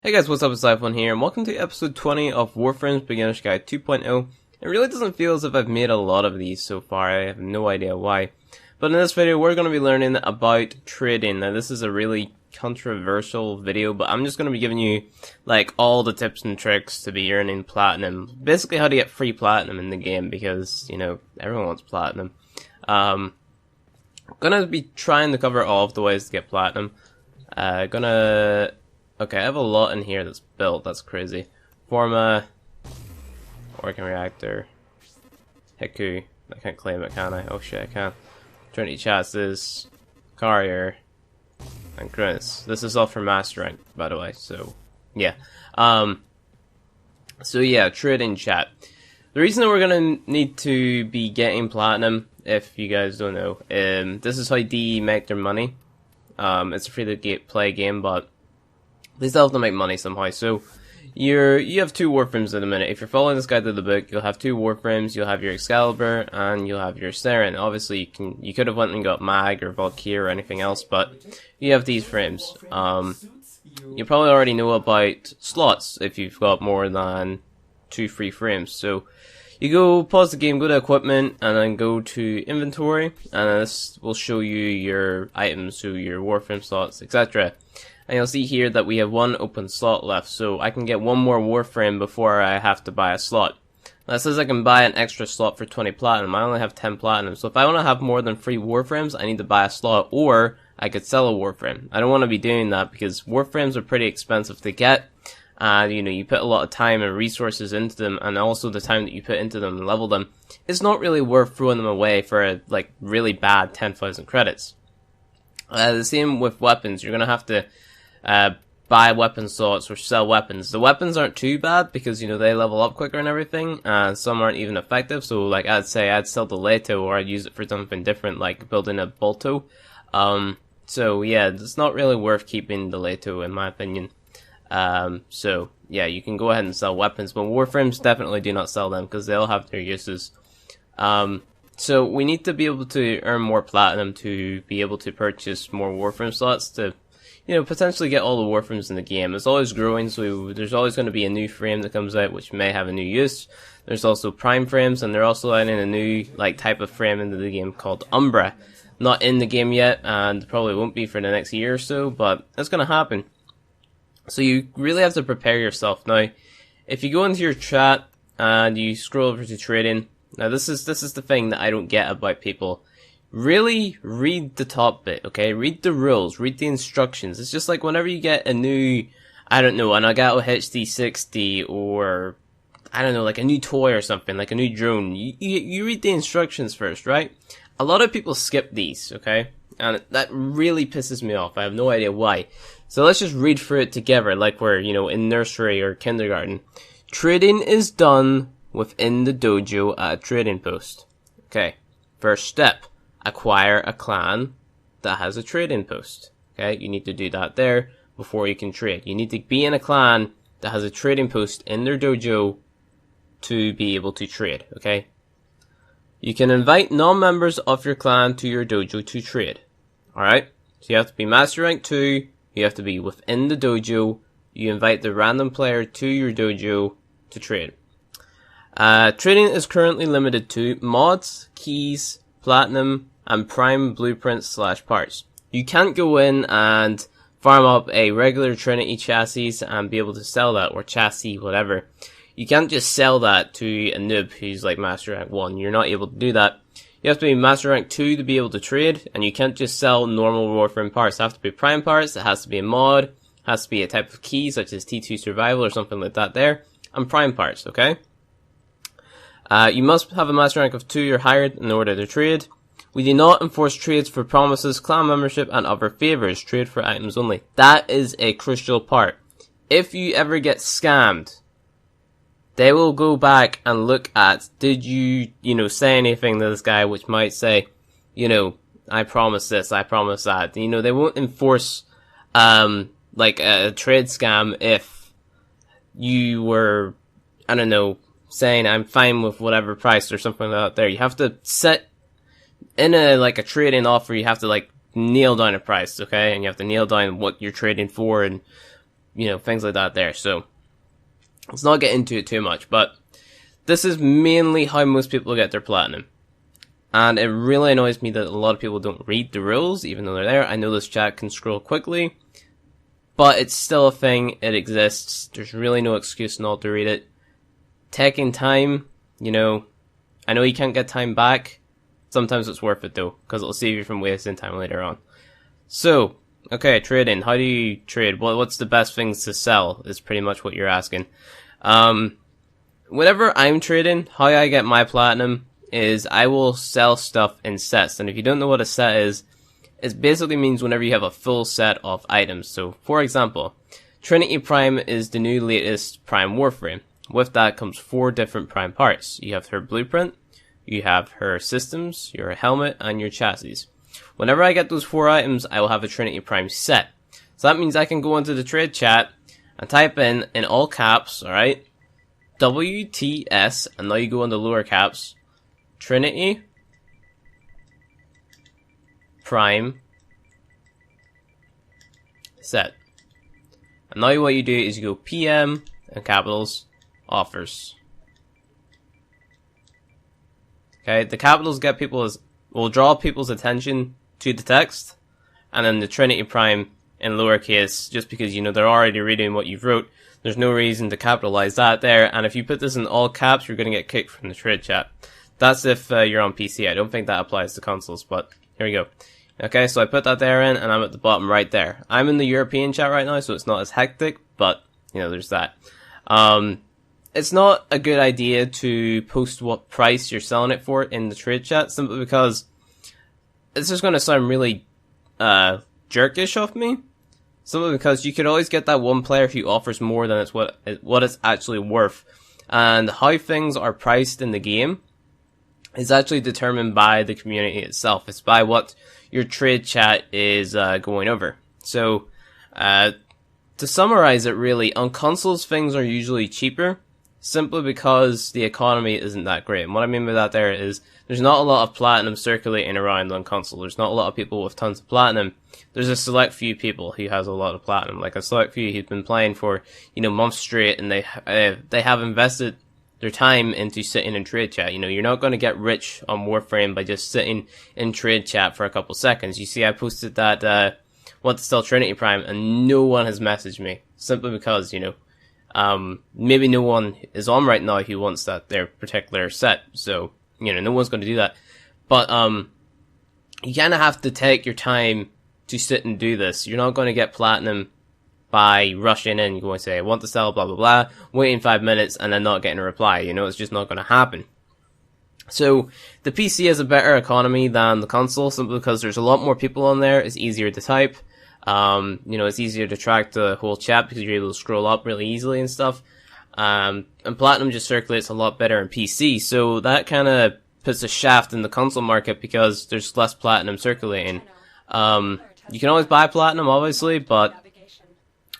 Hey guys, what's up? It's sci-fi here, and welcome to episode 20 of Warframes Beginner's Guide 2.0. It really doesn't feel as if I've made a lot of these so far. I have no idea why. But in this video, we're going to be learning about trading. Now, this is a really controversial video, but I'm just going to be giving you, like, all the tips and tricks to be earning platinum. Basically, how to get free platinum in the game, because, you know, everyone wants platinum. I'm going to be trying to cover all of the ways to get platinum. Okay, I have a lot in here that's built. That's crazy. Forma, Working Reactor, Hiku. I can't claim it, can I? Oh shit, I can. Trinity Chassis, Carrier, and Grineer. This is all for Master Rank, by the way. So, yeah. Trading chat. The reason that we're gonna need to be getting platinum, if you guys don't know, this is how DE make their money. It's a free-to-play game, but they still have to make money somehow. So you have two Warframes in a minute. If you're following this guide to the book, you'll have two Warframes. You'll have your Excalibur and you'll have your Saren. Obviously, you could have went and got Mag or Valkyr or anything else, but you have these frames. You probably already know about slots if you've got more than 2 free frames. So you go pause the game, go to equipment, and then go to inventory, and this will show you your items, so your Warframe slots, etc. And you'll see here that we have one open slot left, so I can get one more Warframe before I have to buy a slot. That says I can buy an extra slot for 20 platinum. I only have 10 platinum, so if I want to have more than 3 Warframes, I need to buy a slot, or I could sell a Warframe. I don't want to be doing that because Warframes are pretty expensive to get. You know, you put a lot of time and resources into them, and also the time that you put into them and level them, it's not really worth throwing them away for a, like, really bad 10,000 credits. The same with weapons. You're gonna have to buy weapon slots or sell weapons. The weapons aren't too bad because, you know, they level up quicker and everything, and some aren't even effective. So, like, I'd say I'd sell the Leto, or I'd use it for something different, like building a Bolto. So yeah, it's not really worth keeping the Leto in my opinion. So yeah, you can go ahead and sell weapons, but Warframes definitely do not sell them because they all have their uses. So we need to be able to earn more platinum to be able to purchase more Warframe slots to, you know, potentially get all the Warframes in the game. It's always growing, so there's always going to be a new frame that comes out which may have a new use. There's also prime frames, and they're also adding a new, like, type of frame into the game called Umbra. Not in the game yet, and probably won't be for the next year or so, but it's going to happen. So you really have to prepare yourself. Now, if you go into your chat and you scroll over to trading, now this is the thing that I don't get about people. Really read the top bit, okay? Read the rules, read the instructions. It's just like whenever you get a new, I don't know, an Elgato HD60 or, I don't know, like a new toy or something, like a new drone. You read the instructions first, right? A lot of people skip these, okay? And that really pisses me off. I have no idea why. So let's just read through it together like we're, you know, in nursery or kindergarten. Trading is done within the dojo at a trading post. Okay. First step. Acquire a clan that has a trading post. Okay. You need to do that there before you can trade. You need to be in a clan that has a trading post in their dojo to be able to trade. Okay. You can invite non-members of your clan to your dojo to trade. Alright? So you have to be Master Rank 2, you have to be within the dojo, you invite the random player to your dojo to trade. Trading is currently limited to mods, keys, platinum, and prime blueprints / parts. You can't go in and farm up a regular Trinity chassis and be able to sell that, or chassis, whatever. You can't just sell that to a noob who's like Master Rank 1. You're not able to do that. You have to be Master Rank 2 to be able to trade, and you can't just sell normal Warframe parts. It has to be prime parts, it has to be a mod, it has to be a type of key, such as T2 Survival or something like that there, and prime parts, okay? You must have a Master Rank of 2 or higher in order to trade. We do not enforce trades for promises, clan membership, and other favors. Trade for items only. That is a crucial part. If you ever get scammed, they will go back and look at, did you, you know, say anything to this guy which might say, you know, I promise this, I promise that. You know, they won't enforce, like a trade scam if you were, I don't know, saying I'm fine with whatever price or something like that there. You have to set in a trading offer, you have to, like, nail down a price, okay? And you have to nail down what you're trading for and you know, things like that there. So let's not get into it too much, but this is mainly how most people get their platinum. And it really annoys me that a lot of people don't read the rules, even though they're there. I know this chat can scroll quickly, but it's still a thing. It exists. There's really no excuse not to read it. Taking time, you know, I know you can't get time back. Sometimes it's worth it though, because it'll save you from wasting time later on. So, okay, trading. How do you trade? What's the best things to sell is pretty much what you're asking. Whenever I'm trading, how I get my platinum is I will sell stuff in sets. And if you don't know what a set is, it basically means whenever you have a full set of items. So, for example, Trinity Prime is the new latest Prime Warframe. With that comes 4 different Prime parts. You have her blueprint, you have her systems, your helmet, and your chassis. Whenever I get those 4 items, I will have a Trinity Prime set. So that means I can go into the trade chat and type in all caps, alright, WTS, and now you go into lower caps, Trinity Prime set. And now what you do is you go PM and capitals offers. Okay, the capitals get will draw people's attention to the text, and then the Trinity Prime in lowercase, just because you know they're already reading what you've wrote, there's no reason to capitalize that there. And if you put this in all caps, you're going to get kicked from the trade chat. That's if you're on PC. I don't think that applies to consoles, but here we go. Okay, so I put that there in, and I'm at the bottom right there. I'm in the European chat right now, so it's not as hectic, but, you know, there's that. It's not a good idea to post what price you're selling it for in the trade chat, simply because it's just going to sound really jerkish of me. Simply because you could always get that one player who offers more than what it's actually worth. And how things are priced in the game is actually determined by the community itself. It's by what your trade chat is going over. So, to summarize it really, on consoles things are usually cheaper, simply because the economy isn't that great. And what I mean by that there is, there's not a lot of platinum circulating around on console. There's not a lot of people with tons of platinum. There's a select few people who has a lot of platinum, like a select few who've been playing for, you know, months straight, and they have invested their time into sitting in trade chat. You know, you're not going to get rich on Warframe by just sitting in trade chat for a couple seconds. You see, I posted that, want to sell Trinity Prime, and no one has messaged me, simply because, you know, maybe no one is on right now who wants their particular set, so, you know, no one's going to do that. But, you kind of have to take your time to sit and do this. You're not going to get platinum by rushing in, going to say, I want to sell, blah, blah, blah, waiting 5 minutes and then not getting a reply. You know, it's just not going to happen. So, the PC has a better economy than the console, simply because there's a lot more people on there, it's easier to type, you know, it's easier to track the whole chat because you're able to scroll up really easily and stuff. And platinum just circulates a lot better in PC, so that kind of puts a shaft in the console market because there's less platinum circulating. You can always buy platinum, obviously, but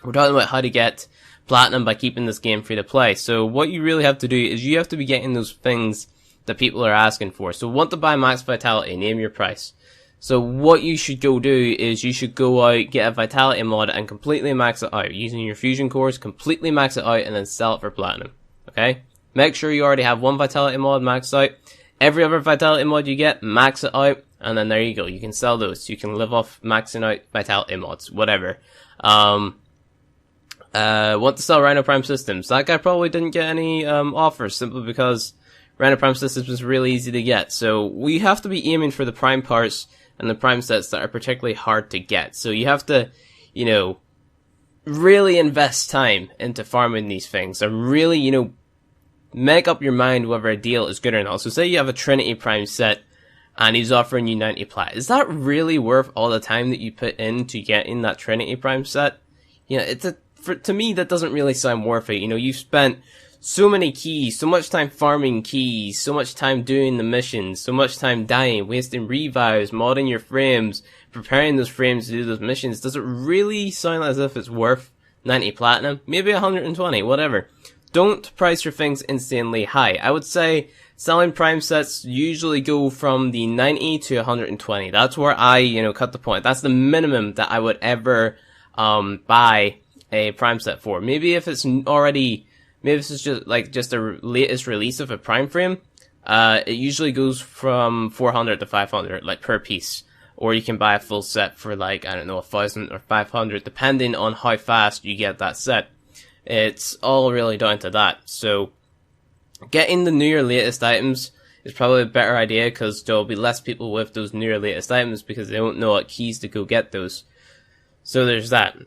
we're talking about how to get platinum by keeping this game free to play. So what you really have to do is you have to be getting those things that people are asking for. So want to buy max vitality, name your price. So what you should go do is you should go out, get a vitality mod and completely max it out. Using your fusion cores, completely max it out and then sell it for platinum. Okay? Make sure you already have one vitality mod maxed out. Every other vitality mod you get, max it out, and then there you go. You can sell those. You can live off maxing out vitality mods, whatever. Want to sell Rhino Prime Systems. That guy probably didn't get any offers, simply because Rhino Prime Systems was really easy to get. So we have to be aiming for the Prime parts and the Prime sets that are particularly hard to get. So you have to, you know, really invest time into farming these things, and really, you know, make up your mind whether a deal is good or not. So say you have a Trinity Prime set, and he's offering you 90 plat. Is that really worth all the time that you put into getting that Trinity Prime set? You know, to me, that doesn't really sound worth it. You know, you've spent so many keys, so much time farming keys, so much time doing the missions, so much time dying, wasting revives, modding your frames, preparing those frames to do those missions. Does it really sound as if it's worth 90 platinum? Maybe 120, whatever. Don't price your things insanely high. I would say selling Prime sets usually go from the 90 to 120. That's where I, you know, cut the point. That's the minimum that I would ever buy a Prime set for. Maybe if it's already, maybe this is just a latest release of a Prime frame, it usually goes from 400 to 500, like, per piece. Or you can buy a full set for, like, I don't know, 1,000 or 500, depending on how fast you get that set. It's all really down to that. So, getting the newer latest items is probably a better idea, because there'll be less people with those newer latest items because they don't know what keys to go get those. So there's that.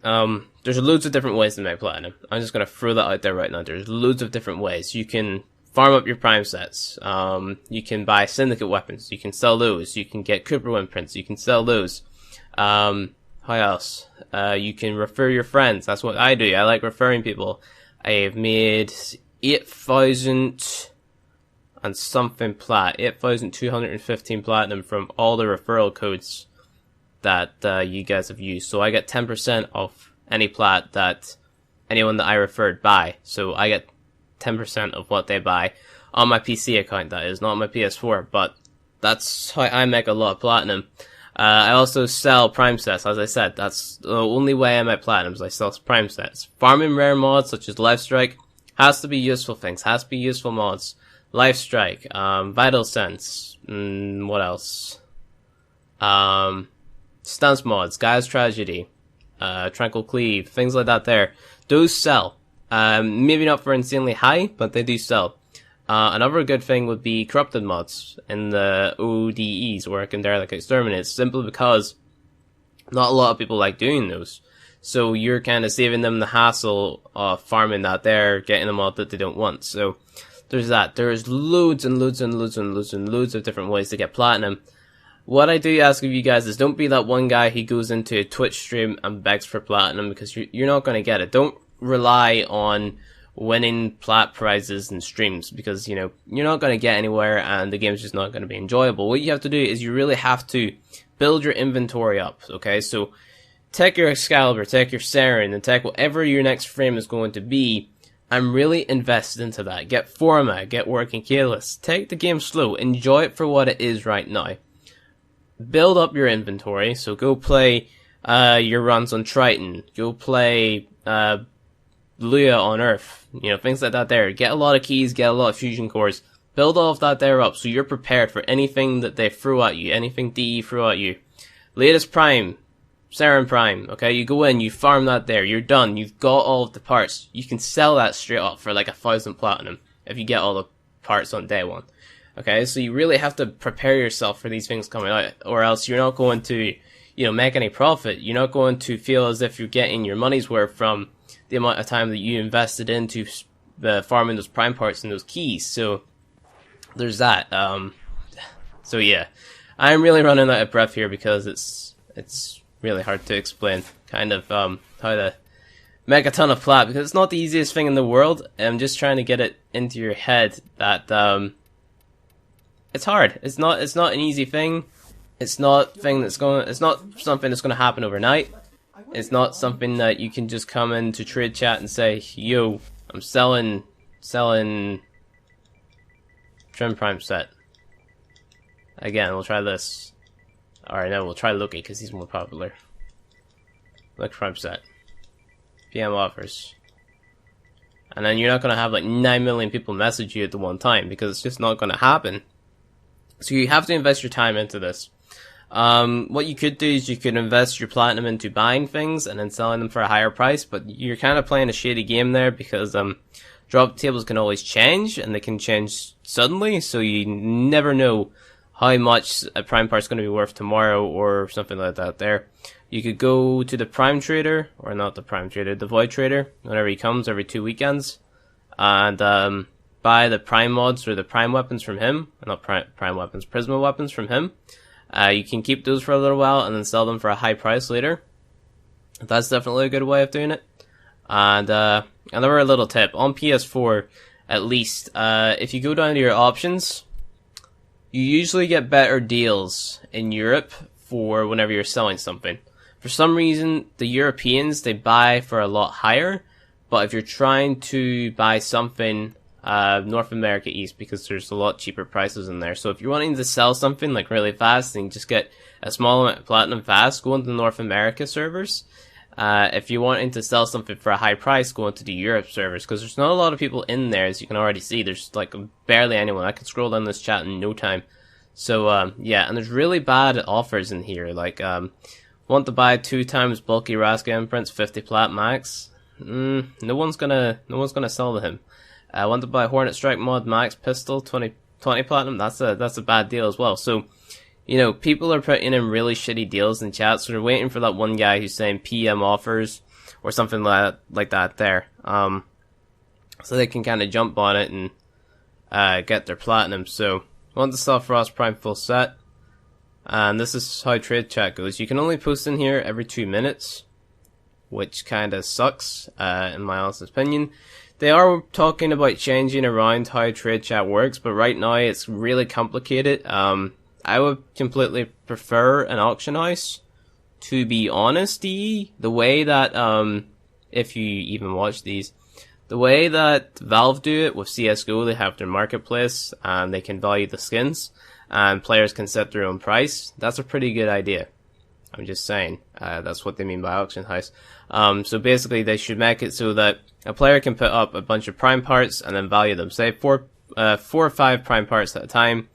There's loads of different ways to make platinum. I'm just gonna throw that out there right now. There's loads of different ways. You can farm up your prime sets. You can buy syndicate weapons. You can sell those. You can get Cooper imprints. You can sell those. How else? You can refer your friends. That's what I do. I like referring people. I have made 8,000 and something plat. 8,215 platinum from all the referral codes that you guys have used. So I get 10% of any plat that anyone that I referred buy. So I get 10% of what they buy on my PC account, that is, not on my PS4, but that's how I make a lot of platinum. I also sell prime sets, as I said. That's the only way I make platinums. I sell prime sets. Farming rare mods such as Lifestrike has to be useful things, has to be useful mods. Lifestrike, Vital Sense, what else? Stance mods, Gaia's Tragedy, Tranquil Cleave, things like that there. Those sell. Maybe not for insanely high, but they do sell. Another good thing would be corrupted mods in the ODEs, or Derelict Exterminates, simply because not a lot of people like doing those. So you're kind of saving them the hassle of farming that there, getting a mod that they don't want. So there's that. There's loads and loads and loads and loads and loads of different ways to get platinum. What I do ask of you guys is don't be that one guy who goes into a Twitch stream and begs for platinum, because you're not going to get it. Don't rely on winning plat prizes and streams, because, you know, you're not going to get anywhere and the game's just not going to be enjoyable. What you have to do is you really have to build your inventory up, okay? So take your Excalibur, take your Saren, and take whatever your next frame is going to be, and really invest into that. Get Forma, get Working Keyless. Take the game slow. Enjoy it for what it is right now. Build up your inventory, so go play your runs on Triton. Go play Lua on Earth. You know, things like that there. Get a lot of keys, get a lot of fusion cores. Build all of that there up so you're prepared for anything that they throw at you, anything DE throw at you. Latest Prime, Saren Prime, okay? You go in, you farm that there, you're done. You've got all of the parts. You can sell that straight up for like 1,000 platinum if you get all the parts on day one. Okay, so you really have to prepare yourself for these things coming out, or else you're not going to, you know, make any profit. You're not going to feel as if you're getting your money's worth from the amount of time that you invested into farming those prime parts and those keys. So there's that. So yeah, I'm really running out of breath here because it's really hard to explain kind of how to make a ton of plat, because it's not the easiest thing in the world. I'm just trying to get it into your head that it's hard. It's not an easy thing. It's not something that's going to happen overnight. It's not something that you can just come into trade chat and say, "Yo, I'm selling Trim Prime set." Again, we'll try this. Alright, no, we'll try Loki because he's more popular. Look, Prime set. PM offers. And then you're not going to have like 9 million people message you at the one time, because it's just not going to happen. So you have to invest your time into this. What you could do is you could invest your platinum into buying things and then selling them for a higher price, but you're kind of playing a shady game there, because drop tables can always change, and they can change suddenly, so you never know how much a prime part's going to be worth tomorrow or something like that there. You could go to the prime trader, or not the prime trader, the void trader, whenever he comes every 2 weekends, and buy the prime mods or the prime weapons from him. Not prime weapons, Prisma weapons from him. You can keep those for a little while and then sell them for a high price later. That's definitely a good way of doing it. And another little tip, on PS4 at least, if you go down to your options, you usually get better deals in Europe for whenever you're selling something. For some reason, the Europeans, they buy for a lot higher, but if you're trying to buy something North America East, because there's a lot cheaper prices in there. So if you're wanting to sell something like really fast and just get a small amount of platinum fast, go into the North America servers. if you're wanting to sell something for a high price, go into the Europe servers, because there's not a lot of people in there, as you can already see. There's like barely anyone. I can scroll down this chat in no time. So yeah, and there's really bad offers in here. Like want to buy 2 times bulky Raska imprints, 50 plat max. No one's gonna sell to him. Want to buy Hornet Strike mod max pistol, 20 platinum. That's a bad deal as well. So, you know, people are putting in really shitty deals in chat, so they're waiting for that one guy who's saying PM offers or something like that there. So they can kind of jump on it and get their platinum. So, want to sell Frost Prime full set. And this is how trade chat goes. You can only post in here every 2 minutes, which kind of sucks, in my honest opinion. They are talking about changing around how trade chat works, but right now it's really complicated. I would completely prefer an auction house, to be honest. The way that, if you even watch these, the way that Valve do it with CSGO, they have their marketplace and they can value the skins and players can set their own price. That's a pretty good idea. I'm just saying, that's what they mean by auction house. So basically they should make it so that a player can put up a bunch of prime parts and then value them. Say 4 or 5 prime parts at a time,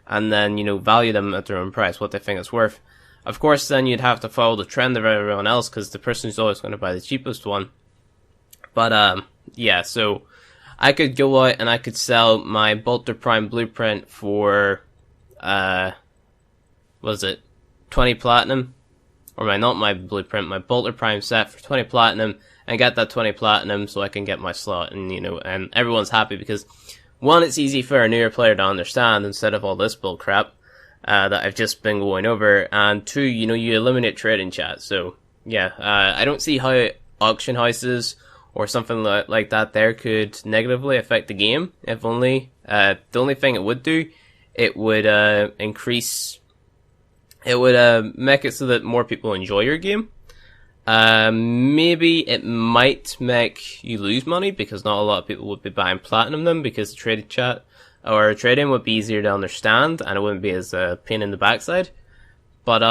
and then, you know, value them at their own price, what they think it's worth. Of course, then you'd have to follow the trend of everyone else, because the person who's always going to buy the cheapest one. But, yeah, so I could go out and I could sell my Bolter Prime blueprint for, what was it, 20 platinum? Or not my blueprint, my Bolter Prime set for 20 platinum, and get that 20 platinum so I can get my slot, and, you know, and everyone's happy because, one, it's easy for a newer player to understand instead of all this bull crap that I've just been going over, and 2, you know, you eliminate trading chat. So yeah, I don't see how auction houses or something like that there could negatively affect the game. If only the only thing it would do, it would increase. It would make it so that more people enjoy your game. Maybe it might make you lose money because not a lot of people would be buying platinum then, because the trading chat or trading would be easier to understand and it wouldn't be as a pain in the backside. But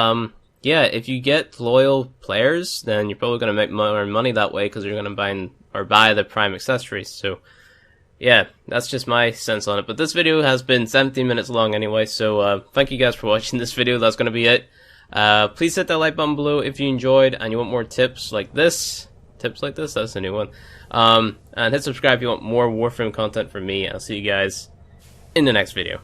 yeah, if you get loyal players, then you're probably going to make more money that way because you're going to buy the prime accessories. So yeah, that's just my sense on it. But this video has been 17 minutes long anyway, so thank you guys for watching this video. That's going to be it. Please hit that like button below if you enjoyed and you want more tips like this. Tips like this? That's a new one. And hit subscribe if you want more Warframe content from me. I'll see you guys in the next video.